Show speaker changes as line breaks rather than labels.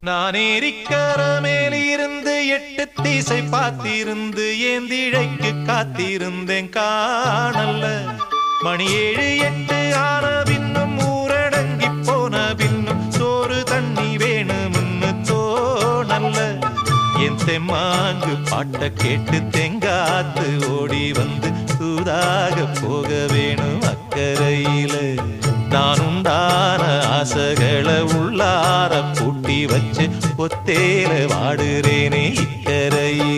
நான் ஏரிக்கர மேலிருந்து 8 திசை பார்த்திருந்து ஏந்திழைக்கு காத்திருந்தேன் காணல்ல. மணி 7 8 ஆன பின்னும் ஊரடங்கி போன பின்னும் சோறு தண்ணி வேணும்னு தோணல்ல. என் தெம்மாங்கு பாட்ட கேட்டு தெங்காத்து ஓடி வந்து தூதாக போக வேணும் அக்கறையில. நான் உண்டான ஆசைகளை உள்ளார பூட்டி வச்சு ஒத்தேல வாடுறேனே இக்கரையில.